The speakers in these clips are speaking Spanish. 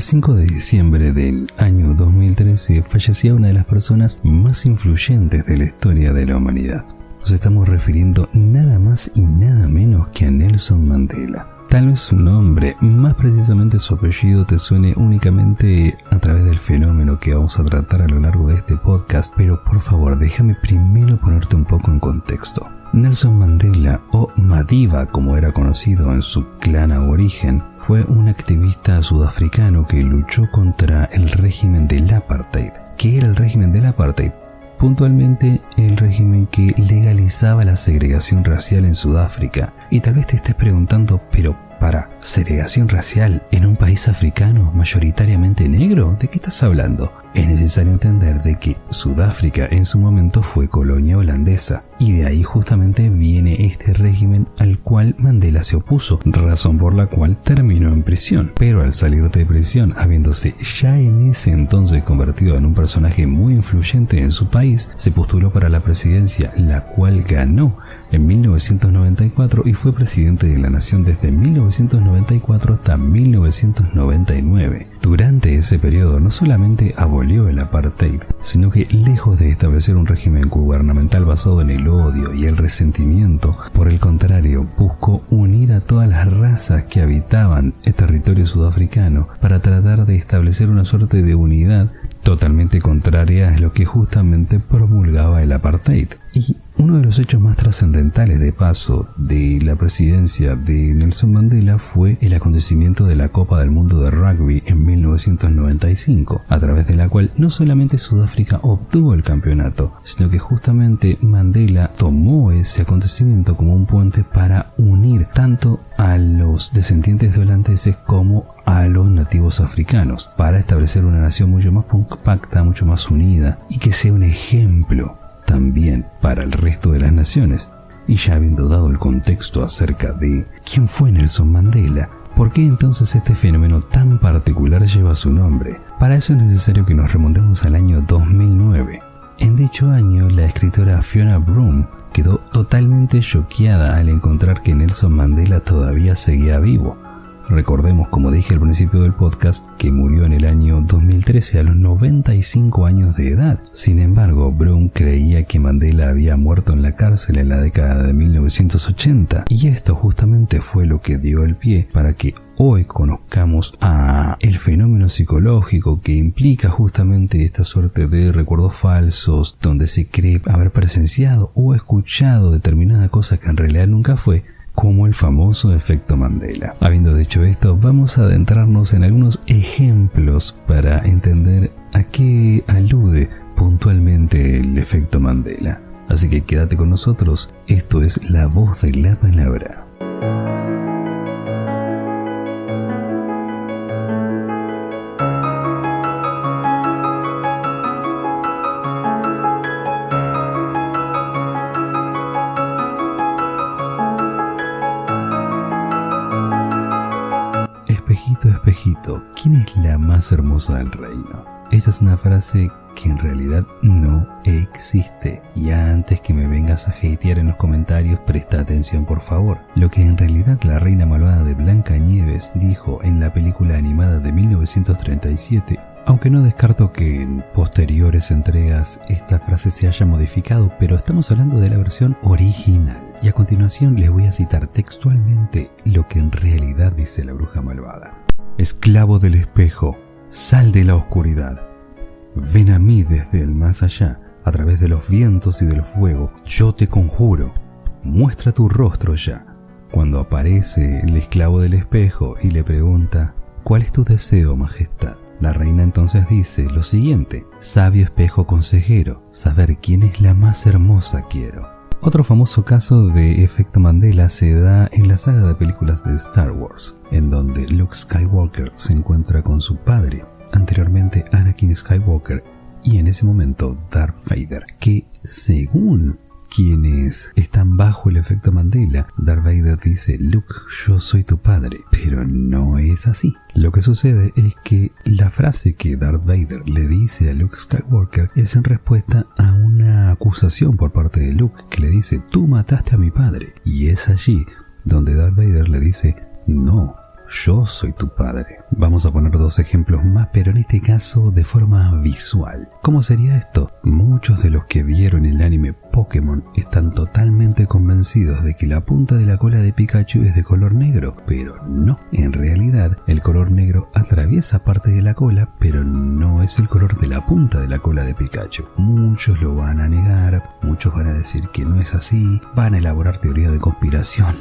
El 5 de diciembre del año 2013 fallecía una de las personas más influyentes de la historia de la humanidad. Nos estamos refiriendo nada más y nada menos que a Nelson Mandela. Tal vez su nombre, más precisamente su apellido, te suene únicamente a través del fenómeno que vamos a tratar a lo largo de este podcast, pero por favor déjame primero ponerte un poco en contexto. Nelson Mandela, o Madiba como era conocido en su clan aborigen, fue un activista sudafricano que luchó contra el régimen del apartheid. ¿Qué era el régimen del apartheid? Puntualmente el régimen que legalizaba la segregación racial en Sudáfrica. Y tal vez te estés preguntando, pero para segregación racial en un país africano mayoritariamente negro, ¿de qué estás hablando? Es necesario entender de que Sudáfrica en su momento fue colonia holandesa y de ahí justamente viene este régimen al cual Mandela se opuso, razón por la cual terminó en prisión. Pero al salir de prisión, habiéndose ya en ese entonces convertido en un personaje muy influyente en su país, se postuló para la presidencia, la cual ganó en 1994 y fue presidente de la nación desde 1994 hasta 1999. Durante ese periodo no solamente abolió el apartheid, sino que lejos de establecer un régimen gubernamental basado en el odio y el resentimiento, por el contrario, buscó unir a todas las razas que habitaban el territorio sudafricano para tratar de establecer una suerte de unidad totalmente contraria a lo que justamente promulgaba el apartheid. Y uno de los hechos más trascendentales de paso de la presidencia de Nelson Mandela fue el acontecimiento de la Copa del Mundo de Rugby en 1995, a través de la cual no solamente Sudáfrica obtuvo el campeonato, sino que justamente Mandela tomó ese acontecimiento como un puente para unir tanto a los descendientes de holandeses como a los nativos africanos, para establecer una nación mucho más compacta, mucho más unida y que sea un ejemplo también para el resto de las naciones. Y ya habiendo dado el contexto acerca de quién fue Nelson Mandela, ¿por qué entonces este fenómeno tan particular lleva su nombre? Para eso es necesario que nos remontemos al año 2009. En dicho año, la escritora Fiona Broome quedó totalmente choqueada al encontrar que Nelson Mandela todavía seguía vivo. Recordemos, como dije al principio del podcast, que murió en el año 2013 a los 95 años de edad. Sin embargo, Broome creía que Mandela había muerto en la cárcel en la década de 1980, y esto justamente fue lo que dio el pie para que hoy conozcamos el fenómeno psicológico que implica justamente esta suerte de recuerdos falsos, donde se cree haber presenciado o escuchado determinada cosa que en realidad nunca fue, como el famoso efecto Mandela. Habiendo dicho esto, vamos a adentrarnos en algunos ejemplos para entender a qué alude puntualmente el efecto Mandela. Así que quédate con nosotros, esto es La Voz de la Palabra. Espejito, espejito, ¿quién es la más hermosa del reino? Esta es una frase que en realidad no existe. Y antes que me vengas a hatear en los comentarios, presta atención por favor. Lo que en realidad la reina malvada de Blancanieves dijo en la película animada de 1937, aunque no descarto que en posteriores entregas esta frase se haya modificado, pero estamos hablando de la versión original. Y a continuación les voy a citar textualmente lo que en realidad dice la bruja malvada. Esclavo del espejo, sal de la oscuridad. Ven a mí desde el más allá, a través de los vientos y del fuego. Yo te conjuro, muestra tu rostro ya. Cuando aparece el esclavo del espejo y le pregunta, ¿cuál es tu deseo, majestad? La reina entonces dice lo siguiente: sabio espejo consejero, saber quién es la más hermosa quiero. Otro famoso caso de efecto Mandela se da en la saga de películas de Star Wars, en donde Luke Skywalker se encuentra con su padre, anteriormente Anakin Skywalker, y en ese momento Darth Vader, que según quienes están bajo el efecto Mandela, Darth Vader dice: Luke, yo soy tu padre, pero no es así. Lo que sucede es que la frase que Darth Vader le dice a Luke Skywalker es en respuesta a una acusación por parte de Luke, que le dice: tú mataste a mi padre. Y es allí donde Darth Vader le dice: no, yo soy tu padre. Vamos a poner 2 ejemplos más, pero en este caso de forma visual. ¿Cómo sería esto? Muchos de los que vieron el anime Pokémon están totalmente convencidos de que la punta de la cola de Pikachu es de color negro, pero no. En realidad, el color negro atraviesa parte de la cola, pero no es el color de la punta de la cola de Pikachu. Muchos lo van a negar, muchos van a decir que no es así, van a elaborar teoría de conspiración,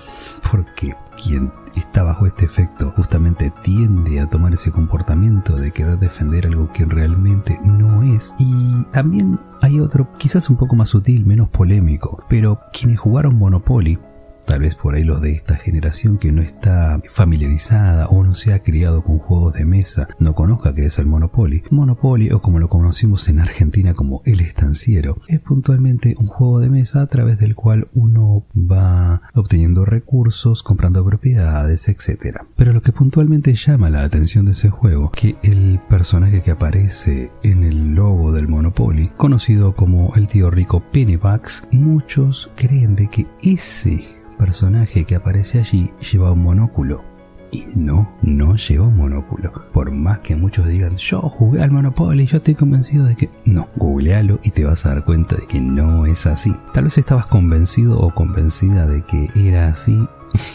porque quien está bajo este efecto justamente tiende a tomar ese comportamiento de querer defender algo que realmente no es. Y también hay otro, quizás un poco más sutil, menos polémico, pero quienes jugaron Monopoly, tal vez por ahí los de esta generación que no está familiarizada o no se ha criado con juegos de mesa, no conozca qué es el Monopoly. Monopoly, o como lo conocimos en Argentina como el estanciero, es puntualmente un juego de mesa a través del cual uno va obteniendo recursos, comprando propiedades, etc. Pero lo que puntualmente llama la atención de ese juego, que el personaje que aparece en el logo del Monopoly, conocido como el tío rico Pennybags, muchos creen de que ese personaje que aparece allí lleva un monóculo. Y no lleva un monóculo. Por más que muchos digan, yo jugué al Monopoly, yo estoy convencido de que... No, googlealo y te vas a dar cuenta de que no es así. Tal vez estabas convencido o convencida de que era así,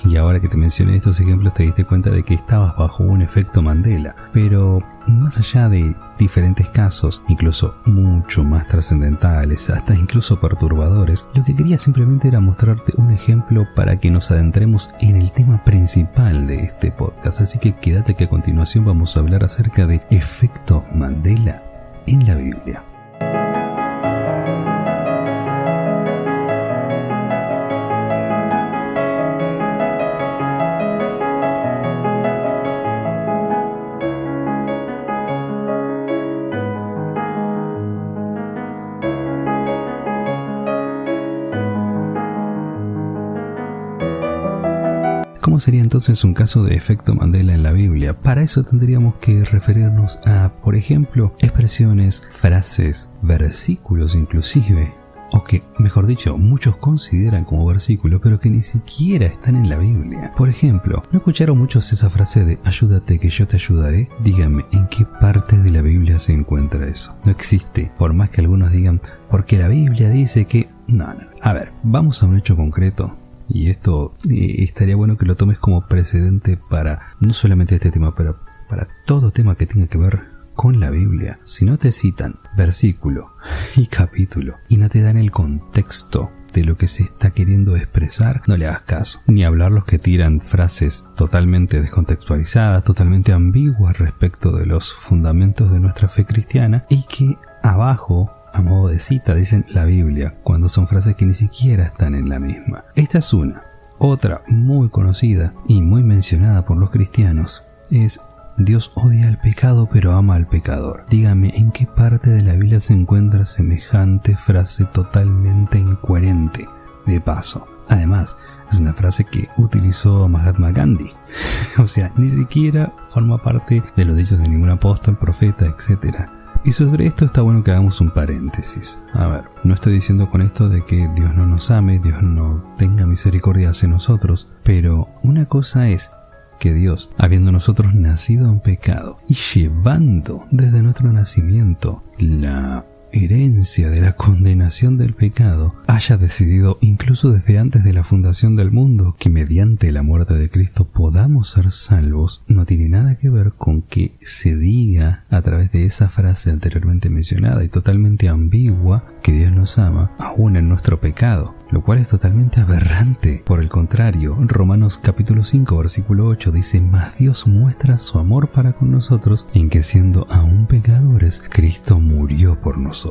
y ahora que te mencioné estos ejemplos te diste cuenta de que estabas bajo un efecto Mandela. Pero más allá de diferentes casos, incluso mucho más trascendentales, hasta incluso perturbadores, lo que quería simplemente era mostrarte un ejemplo para que nos adentremos en el tema principal de este podcast. Así que quédate que a continuación vamos a hablar acerca de efecto Mandela en la Biblia. ¿Cómo sería entonces un caso de efecto Mandela en la Biblia? Para eso tendríamos que referirnos a, por ejemplo, expresiones, frases, versículos inclusive, o que, mejor dicho, muchos consideran como versículos, pero que ni siquiera están en la Biblia. Por ejemplo, ¿no escucharon muchos esa frase de ayúdate que yo te ayudaré? Díganme, ¿en qué parte de la Biblia se encuentra eso? No existe, por más que algunos digan, porque la Biblia dice que... No. A ver, vamos a un hecho concreto. Y esto estaría bueno que lo tomes como precedente para no solamente este tema, pero para todo tema que tenga que ver con la Biblia. Si no te citan versículo y capítulo y no te dan el contexto de lo que se está queriendo expresar, no le hagas caso. Ni hablar los que tiran frases totalmente descontextualizadas, totalmente ambiguas respecto de los fundamentos de nuestra fe cristiana y que abajo, a modo de cita, dicen la Biblia, cuando son frases que ni siquiera están en la misma. Esta es una. Otra muy conocida y muy mencionada por los cristianos es: Dios odia al pecado pero ama al pecador. Dígame, ¿en qué parte de la Biblia se encuentra semejante frase totalmente incoherente? De paso, además, es una frase que utilizó Mahatma Gandhi. O sea, ni siquiera forma parte de los dichos de ningún apóstol, profeta, etc. Y sobre esto está bueno que hagamos un paréntesis. A ver, no estoy diciendo con esto de que Dios no nos ame, Dios no tenga misericordia hacia nosotros, pero una cosa es que Dios, habiendo nosotros nacido en pecado y llevando desde nuestro nacimiento la herencia de la condenación del pecado, haya decidido incluso desde antes de la fundación del mundo que mediante la muerte de Cristo podamos ser salvos, no tiene nada que ver con que se diga a través de esa frase anteriormente mencionada y totalmente ambigua que Dios nos ama aún en nuestro pecado, lo cual es totalmente aberrante. Por el contrario, Romanos capítulo 5 versículo 8 dice: mas Dios muestra su amor para con nosotros en que siendo aún pecadores, Cristo murió por nosotros.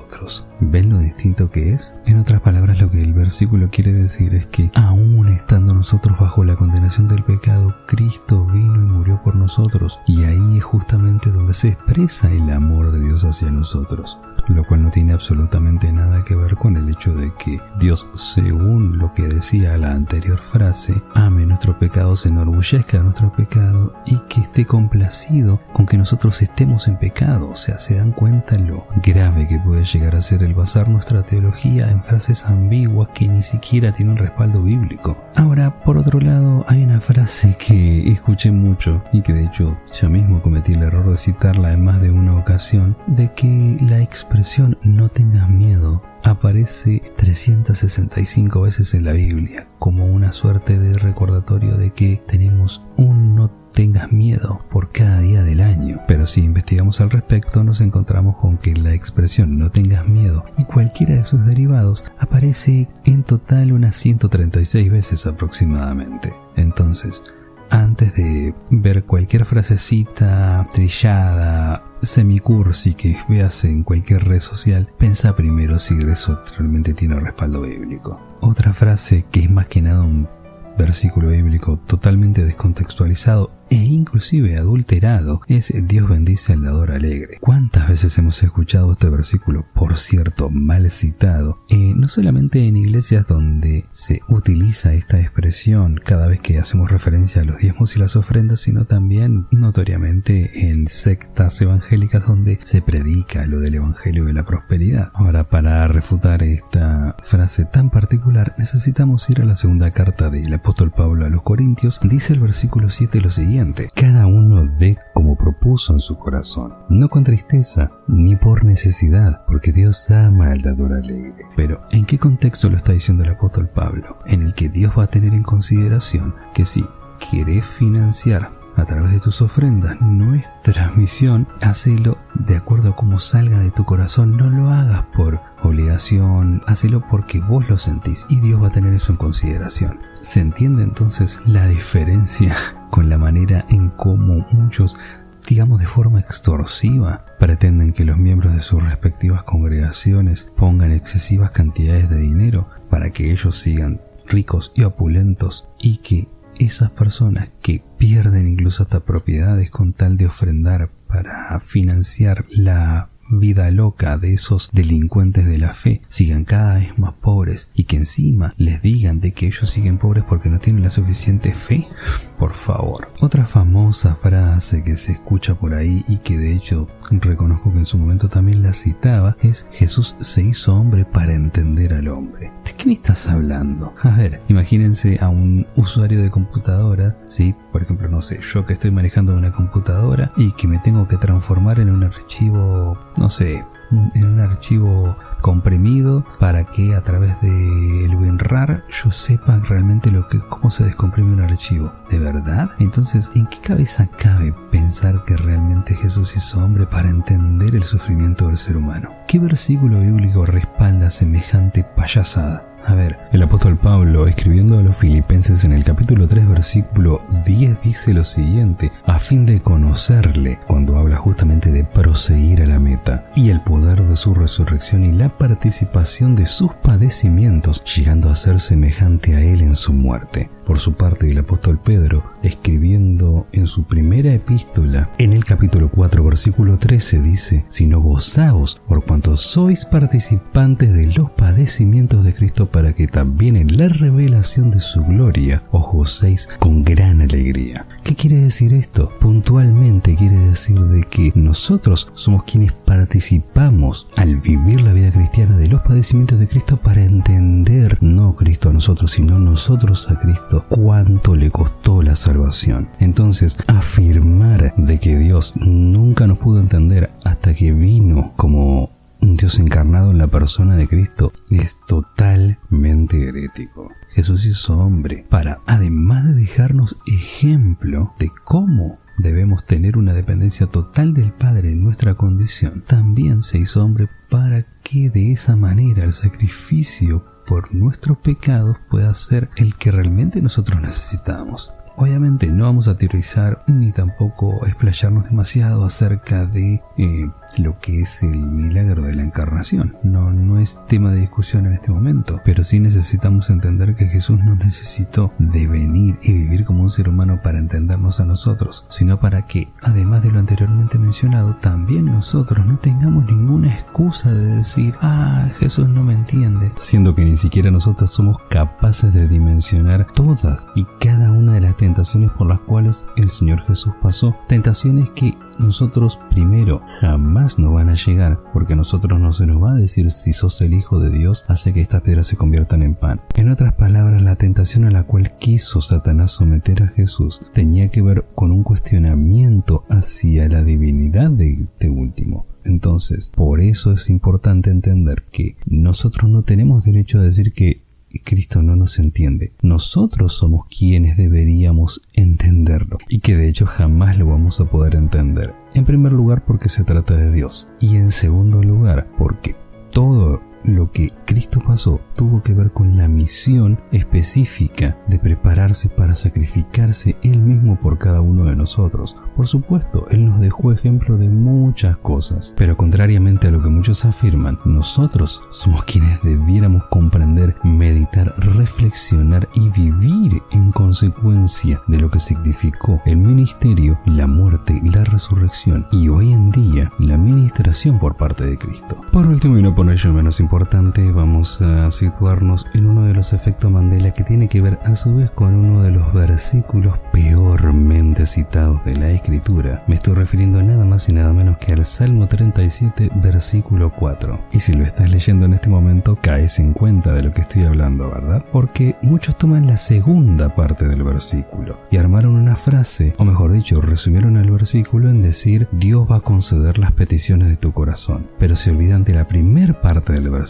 ¿Ven lo distinto que es? En otras palabras, lo que el versículo quiere decir es que aún estando nosotros bajo la condenación del pecado, Cristo vino y murió por nosotros, y ahí es justamente donde se expresa el amor de Dios hacia nosotros. lo cual no tiene absolutamente nada que ver con el hecho de que Dios, según lo que decía la anterior frase, ame nuestro pecado, se enorgullezca de nuestro pecado y que esté complacido con que nosotros estemos en pecado. O sea, se dan cuenta lo grave que puede llegar a ser el basar nuestra teología en frases ambiguas que ni siquiera tienen respaldo bíblico. Ahora, por otro lado, hay una frase que escuché mucho y que de hecho yo mismo cometí el error de citarla en más de una ocasión, de que la expresión "no tengas miedo" aparece 365 veces en la Biblia, como una suerte de recordatorio de que tenemos un "no tengas miedo" por cada día del año. Pero si investigamos al respecto, nos encontramos con que la expresión "no tengas miedo" y cualquiera de sus derivados aparece en total unas 136 veces aproximadamente. Entonces, antes de ver cualquier frasecita trillada, semicursi que veas en cualquier red social, pensá primero si eso realmente tiene respaldo bíblico. Otra frase que es más que nada un versículo bíblico totalmente descontextualizado e inclusive adulterado es "Dios bendice al dador alegre". ¿Cuántas veces hemos escuchado este versículo, por cierto, mal citado? No solamente en iglesias donde se utiliza esta expresión cada vez que hacemos referencia a los diezmos y las ofrendas, sino también notoriamente en sectas evangélicas donde se predica lo del evangelio de la prosperidad. Ahora, para refutar esta frase tan particular, necesitamos ir a la segunda carta del apóstol Pablo a los Corintios. Dice el versículo 7 lo siguiente: cada uno dé como propuso en su corazón, no con tristeza ni por necesidad, porque Dios ama al dador alegre. Pero, ¿en qué contexto lo está diciendo el apóstol Pablo? En el que Dios va a tener en consideración que si querés financiar a través de tus ofrendas nuestra misión, hacelo de acuerdo a cómo salga de tu corazón. No lo hagas por obligación, hacelo porque vos lo sentís y Dios va a tener eso en consideración. ¿Se entiende entonces la diferencia con la manera en cómo muchos, digamos de forma extorsiva, pretenden que los miembros de sus respectivas congregaciones pongan excesivas cantidades de dinero para que ellos sigan ricos y opulentos, y que esas personas que pierden incluso hasta propiedades con tal de ofrendar para financiar la vida loca de esos delincuentes de la fe sigan cada vez más pobres, y que encima les digan de que ellos siguen pobres porque no tienen la suficiente fe? Por favor. Otra famosa frase que se escucha por ahí y que de hecho reconozco que en su momento también la citaba es: Jesús se hizo hombre para entender al hombre. ¿De qué me estás hablando? A ver, imagínense a un usuario de computadora, ¿sí? Por ejemplo, no sé, yo que estoy manejando una computadora y que me tengo que transformar en un archivo, no sé, en un archivo comprimido para que a través del WinRAR yo sepa realmente cómo se descomprime un archivo. ¿De verdad? Entonces, ¿en qué cabeza cabe pensar que realmente Jesús hizo hombre para entender el sufrimiento del ser humano? ¿Qué versículo bíblico respalda semejante payasada? A ver, el apóstol Pablo, escribiendo a los filipenses en el capítulo 3, versículo 10, dice lo siguiente: a fin de conocerle, cuando habla justamente de proseguir a la meta, y el poder de su resurrección y la participación de sus padecimientos, llegando a ser semejante a él en su muerte. Por su parte, el apóstol Pedro, escribiendo en su primera epístola, en el capítulo 4, versículo 13, dice: sino gozaos por cuanto sois participantes de los padecimientos de Cristo, para que también en la revelación de su gloria os gocéis con gran alegría. ¿Qué quiere decir esto? Puntualmente quiere decir de que nosotros somos quienes participamos al vivir la vida cristiana de los padecimientos de Cristo, para entender, no Cristo a nosotros, sino nosotros a Cristo, cuánto le costó la salvación. Entonces, afirmar de que Dios nunca nos pudo entender hasta que vino como un Dios encarnado en la persona de Cristo es totalmente herético. Jesús hizo hombre para, además de dejarnos ejemplo de cómo debemos tener una dependencia total del Padre en nuestra condición, también se hizo hombre para que de esa manera el sacrificio por nuestros pecados pueda ser el que realmente nosotros necesitamos. Obviamente no vamos a teorizar ni tampoco explayarnos demasiado acerca de lo que es el milagro de la encarnación. No es tema de discusión en este momento, pero sí necesitamos entender que Jesús no necesitó de venir y vivir como un ser humano para entendernos a nosotros, sino para que, además de lo anteriormente mencionado, también nosotros no tengamos ninguna excusa de decir: Jesús no me entiende, siendo que ni siquiera nosotros somos capaces de dimensionar todas y cada una de las tentaciones por las cuales el Señor Jesús pasó. Tentaciones que nosotros primero jamás nos van a llegar, porque a nosotros no se nos va a decir: si sos el Hijo de Dios, hace que estas piedras se conviertan en pan. En otras palabras, la tentación a la cual quiso Satanás someter a Jesús tenía que ver con un cuestionamiento hacia la divinidad de este último. Entonces, por eso es importante entender que nosotros no tenemos derecho a decir que Cristo no nos entiende. Nosotros somos quienes deberíamos entenderlo, y que de hecho jamás lo vamos a poder entender. En primer lugar, porque se trata de Dios, y en segundo lugar, porque todo lo que Cristo pasó tuvo que ver con la misión específica de prepararse para sacrificarse Él mismo por cada uno de nosotros. Por supuesto, Él nos dejó ejemplo de muchas cosas, pero contrariamente a lo que muchos afirman, nosotros somos quienes debiéramos comprender, meditar, reflexionar y vivir en consecuencia de lo que significó el ministerio, la muerte, la resurrección y hoy en día la ministración por parte de Cristo. Por último, y no por ello menos importante, vamos a situarnos en uno de los efectos Mandela, que tiene que ver a su vez con uno de los versículos peormente citados de la Escritura. Me estoy refiriendo nada más y nada menos que al Salmo 37, versículo 4. Y si lo estás leyendo en este momento, caes en cuenta de lo que estoy hablando, ¿verdad? Porque muchos toman la segunda parte del versículo y armaron una frase, o mejor dicho, resumieron el versículo en decir: Dios va a conceder las peticiones de tu corazón, pero se olvidan de la primera parte del versículo.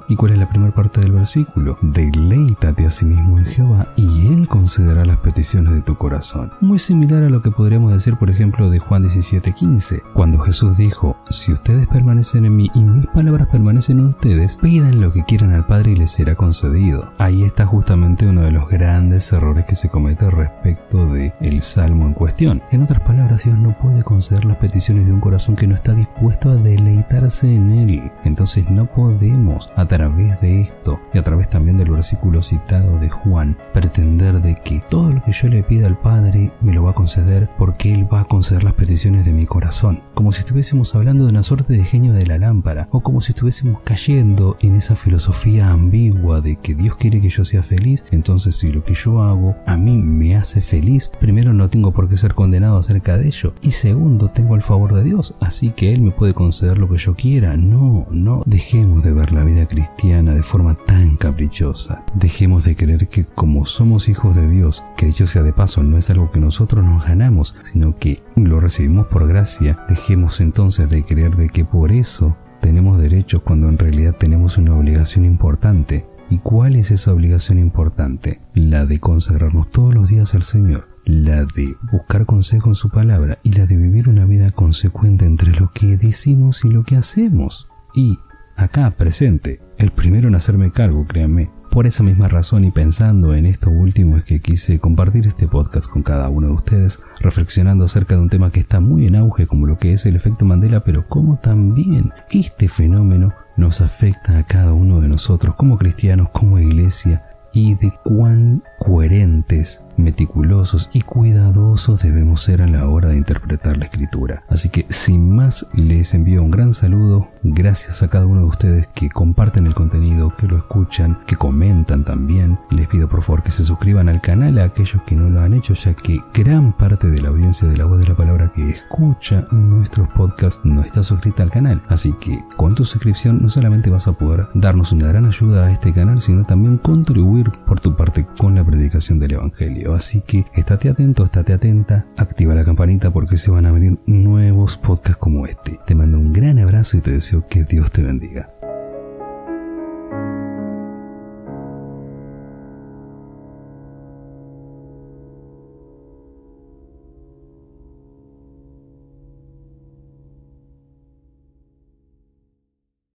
¿Y cuál es la primera parte del versículo? Deleítate a sí mismo en Jehová y Él concederá las peticiones de tu corazón. Muy similar a lo que podríamos decir, por ejemplo, de Juan 17:15, cuando Jesús dijo: si ustedes permanecen en mí y mis palabras permanecen en ustedes, pidan lo que quieran al Padre y les será concedido. Ahí está justamente uno de los grandes errores que se comete respecto del salmo en cuestión. En otras palabras, Dios no puede conceder las peticiones de un corazón que no está dispuesto a deleitarse en Él. Entonces no podemos, a través de esto y a través también del versículo citado de Juan, pretender de que todo lo que yo le pida al Padre me lo va a conceder, porque Él va a conceder las peticiones de mi corazón, como si estuviésemos hablando de una suerte de genio de la lámpara, o como si estuviésemos cayendo en esa filosofía ambigua de que Dios quiere que yo sea feliz. Entonces, si lo que yo hago a mí me hace feliz, primero, no tengo por qué ser condenado acerca de ello, y segundo, tengo el favor de Dios, así que Él me puede conceder lo que yo quiera. No dejemos de ver la vida cristiana de forma tan caprichosa. Dejemos de creer que como somos hijos de Dios, que dicho sea de paso no es algo que nosotros nos ganamos, sino que lo recibimos por gracia, dejemos entonces de creer de que por eso tenemos derechos, cuando en realidad tenemos una obligación importante. ¿Y cuál es esa obligación importante? La de consagrarnos todos los días al Señor, la de buscar consejo en su palabra y la de vivir una vida consecuente entre lo que decimos y lo que hacemos. Y acá presente, el primero en hacerme cargo, créanme. Por esa misma razón y pensando en esto último es que quise compartir este podcast con cada uno de ustedes, reflexionando acerca de un tema que está muy en auge, como lo que es el efecto Mandela, pero como también este fenómeno nos afecta a cada uno de nosotros como cristianos, como iglesia, y de cuán coherentes, meticulosos y cuidadosos debemos ser a la hora de interpretar la Escritura. Así que sin más, les envío un gran saludo. Gracias a cada uno de ustedes que comparten el contenido, que lo escuchan, que comentan también. Les pido por favor que se suscriban al canal a aquellos que no lo han hecho, ya que gran parte de la audiencia de La Voz de la Palabra que escucha nuestros podcasts no está suscrita al canal. Así que con tu suscripción no solamente vas a poder darnos una gran ayuda a este canal, sino también contribuir por tu parte con la predicación del Evangelio. Así que estate atento, estate atenta, activa la campanita porque se van a venir nuevos podcasts como este. Te mando un gran abrazo y te deseo que Dios te bendiga.